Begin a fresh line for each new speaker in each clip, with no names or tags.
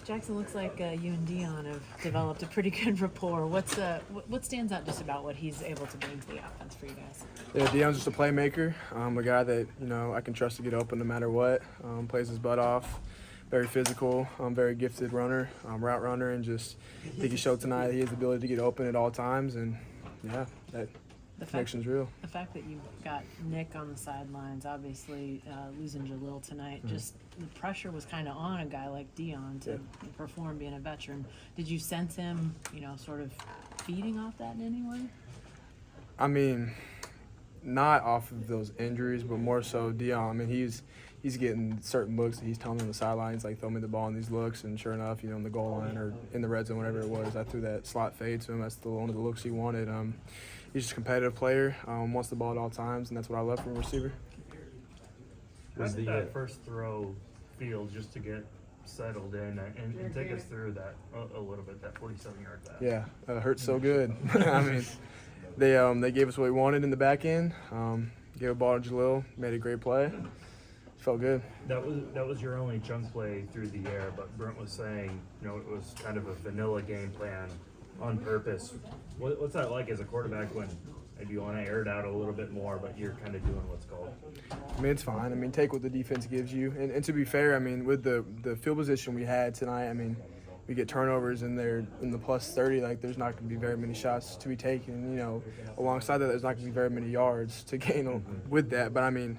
Jackson, looks like you and Dion have developed a pretty good rapport. What stands out just about what he's able to bring to the offense for you guys?
Yeah, Dion's just a playmaker, a guy that I can trust to get open no matter what. Plays his butt off, very physical, very gifted runner, route runner, and just I think he showed tonight that he has the ability to get open at all times, and yeah, that connection's real.
The fact that you got Nick on the sidelines, obviously losing Jalil tonight, just the pressure was kind of on a guy like Dion to perform being a veteran. Did you sense him, sort of feeding off that in any way?
I mean, not off of those injuries, but more so Dion. I mean, he's getting certain looks that he's telling me on the sidelines, like, throw me the ball in these looks, and sure enough, on the goal line or in the red zone, whatever it was, I threw that slot fade to him. That's one of the looks he wanted. He's just a competitive player, wants the ball at all times, and that's what I love from a receiver.
How did that first throw feel just to get settled in and take us through that a little bit, that 47-yard pass?
Yeah, it hurts so good. I mean, they gave us what we wanted in the back end, gave a ball to Jalil, made a great play. Felt good.
That was your only chunk play through the air, but Brent was saying, it was kind of a vanilla game plan on purpose. What's that like as a quarterback when maybe you want to air it out a little bit more, but you're kind of doing what's called?
I mean, it's fine. I mean, take what the defense gives you. And to be fair, I mean, with the field position we had tonight, I mean, we get turnovers and they're in the plus 30, like there's not going to be very many shots to be taken. Alongside that, there's not going to be very many yards to gain with that. But, I mean,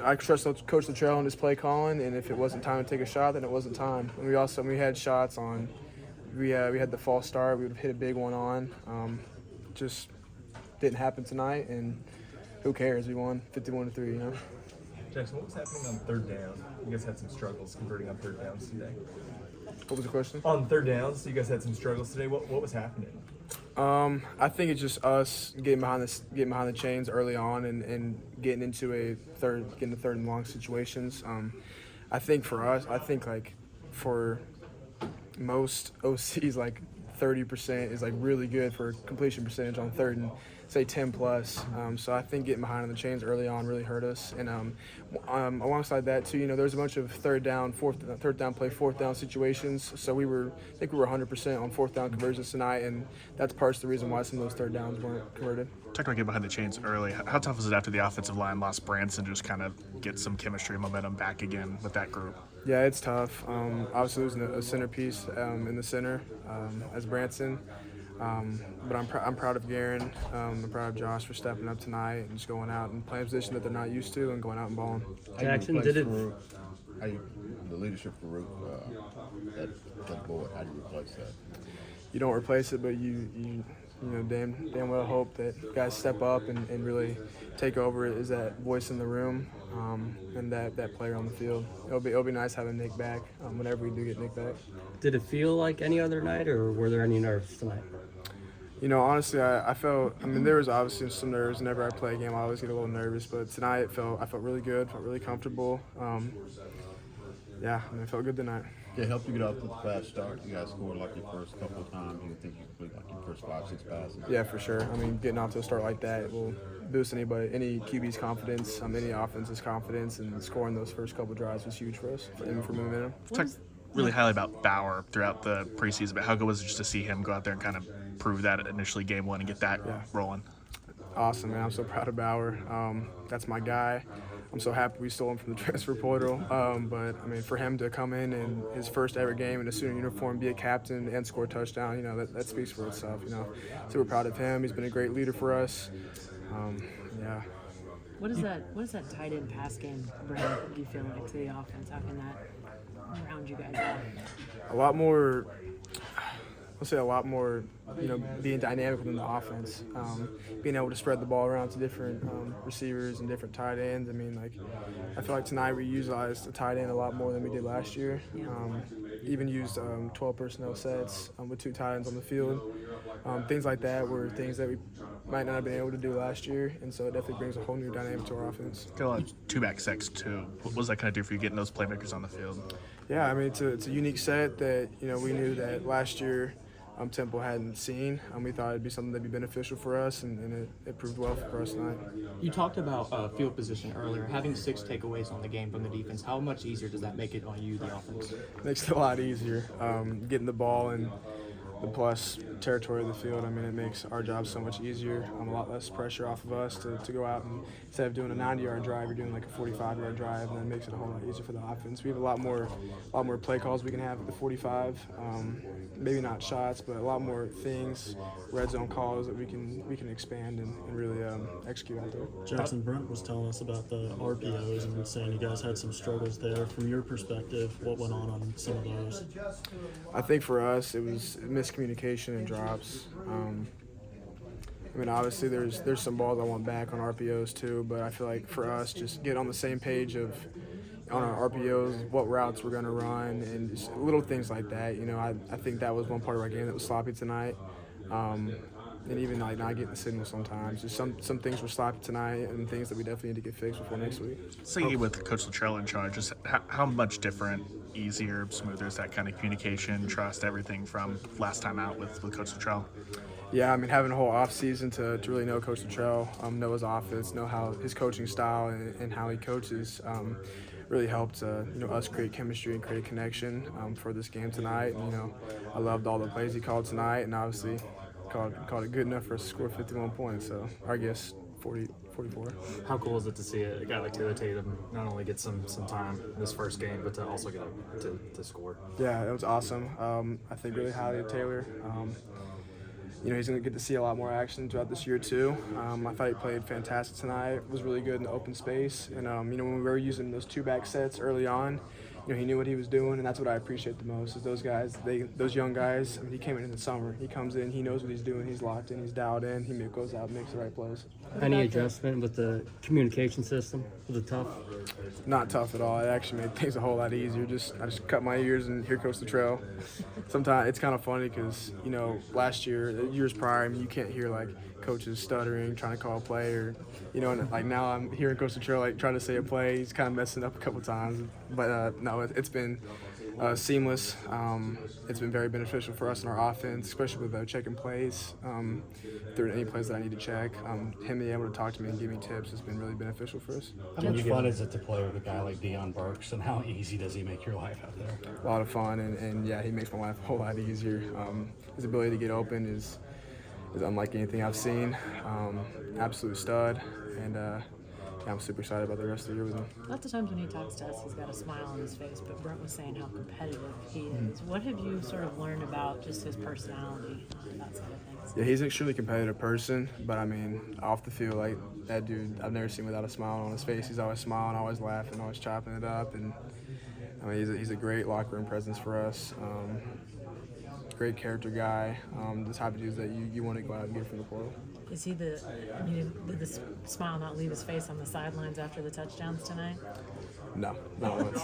I trust Coach Luttrell in his play calling, and if it wasn't time to take a shot, then it wasn't time. And we had shots on. We had the false start. We would have hit a big one on. Just didn't happen tonight, and who cares? We won 51-3.
Jackson, what was happening on third down? You guys had some struggles converting on third downs today.
What was the question?
On third downs, you guys had some struggles today. What was happening?
I think it's just us getting behind the chains early on and getting into third and long situations. I think for us, for most OCs, like 30% is like really good for completion percentage on third and say 10 plus. So I think getting behind on the chains early on really hurt us. And alongside that too, there's a bunch of third down play, fourth down situations. So I think we were 100% on fourth down conversions tonight, and that's part of the reason why some of those third downs weren't converted.
Talking about getting behind the chains early, how tough was it after the offensive line lost Branson to just kind of get some chemistry and momentum back again with that group?
Yeah, it's tough. Obviously losing a centerpiece in the center as Branson. But I'm proud of Garen. I'm proud of Josh for stepping up tonight and just going out and playing a position that they're not used to and going out and balling.
Jackson, did it?
The leadership for Rook at the board, how do you replace that?
You don't replace it, but you damn well hope that guys step up and really take over as that voice in the room and that player on the field. It'll be nice having Nick back whenever we do get Nick back.
Did it feel like any other night, or were there any nerves tonight?
Honestly, I felt. There was obviously some nerves. Whenever I play a game, I always get a little nervous. But tonight, I felt really good. Felt really comfortable. It felt good tonight.
It helped you get off to the fast start. You guys scored like your first couple of times. You think you complete like your first 5-6 passes? Yeah,
for sure. Getting off to a start like that will boost any QB's confidence, any offense's confidence, and scoring those first couple drives was huge for us, even for momentum.
Talked really highly about Bauer throughout the preseason, but how good was it just to see him go out there and kind of prove that initially game one and get that rolling?
Awesome, man. I'm so proud of Bauer. That's my guy. I'm so happy we stole him from the transfer portal. But for him to come in his first ever game in a student uniform, be a captain, and score a touchdown, that speaks for itself. So we're proud of him. He's been a great leader for us.
What does that tight end pass game bring? Do you feel like to the offense? How can that round you guys out?
A lot more. I'll say a lot more, being dynamic within the offense, being able to spread the ball around to different receivers and different tight ends. I feel like tonight we utilized the tight end a lot more than we did last year. Even used 12 personnel sets with 2 tight ends on the field. Things like that were things that we might not have been able to do last year, and so it definitely brings a whole new dynamic to our offense.
Got a lot of 2-back sets too. What was that kind of do for you getting those playmakers on the field?
Yeah, it's a unique set that we knew that last year Temple hadn't seen. We thought it'd be something that'd be beneficial for us, and it proved well for us tonight.
You talked about field position earlier. Having 6 takeaways on the game from the defense, how much easier does that make it on you, the offense?
Makes it a lot easier. Getting the ball in the plus territory of the field, I mean, it makes our job so much easier. A lot less pressure off of us to go out and instead of doing a 90-yard drive, you're doing like a 45-yard drive, and that makes it a whole lot easier for the offense. We have a lot more play calls we can have at the 45. Maybe not shots, but a lot more things, red zone calls that we can expand and really execute out there.
Jackson Brent was telling us about the RPOs and saying you guys had some struggles there. From your perspective, what went on some of those?
I think for us, it was miscommunication and drops. I mean, obviously, there's some balls I want back on RPOs too, but I feel like for us, just get on the same page of on our RPOs, what routes we're going to run, and just little things like that. You know, I think that was one part of our game that was sloppy tonight. And even like not getting the signal sometimes. Just some things were sloppy tonight, and things that we definitely need to get fixed before next week.
Thinking with Coach Luttrell in charge, just how much different, easier, smoother is that kind of communication, trust, everything from last time out with Coach Luttrell?
Yeah, I mean, having a whole off season to really know Coach Luttrell, know his offense, know how his coaching style and how he coaches, really helped us create chemistry and create a connection for this game tonight. And, I loved all the plays he called tonight, and obviously called it good enough for us to score 51 points. So I guess 44.
How cool is it to see a guy like Taylor Tatum not only get some time in this first game, but to also get to score?
Yeah, it was awesome. I think really highly of Taylor. He's going to get to see a lot more action throughout this year too. I thought he played fantastic tonight. Was really good in the open space. And when we were using those 2-back sets early on, he knew what he was doing, and that's what I appreciate the most. Is those guys, those young guys. I mean, he came in the summer. He comes in, he knows what he's doing. He's locked in. He's dialed in. He goes out, and makes the right plays.
Any adjustment with the communication system? Was it tough?
Not tough at all. It actually made things a whole lot easier. I just cut my ears and hear Coach Luttrell. Sometimes it's kind of funny because last year, years prior, I mean, you can't hear like coaches stuttering, trying to call a play, or and like now I'm hearing Coach Luttrell like trying to say a play. He's kind of messing up a couple times, but no, it's been seamless. It's been very beneficial for us in our offense, especially with checking plays. If there are any plays that I need to check, him being able to talk to me and give me tips has been really beneficial for us.
How much fun is it to play with a guy like Burks, and how easy does he make your life out there?
A lot of fun, and yeah, he makes my life a whole lot easier. His ability to get open is unlike anything I've seen. Absolute stud, and I'm super excited about the rest of the year with him.
Lots of times when he talks to us, he's got a smile on his face, but Brent was saying how competitive he is. What have you sort of learned about just his personality, that side of things?
Yeah, he's an extremely competitive person, but I mean, off the field, like that dude, I've never seen without a smile on his face. He's always smiling, always laughing, always chopping it up, and I mean, he's a great locker room presence for us. Great character guy, the type of dudes that you want to go out and get from the portal.
Is he did the smile not leave his face on the sidelines after the touchdowns tonight?
No, not once.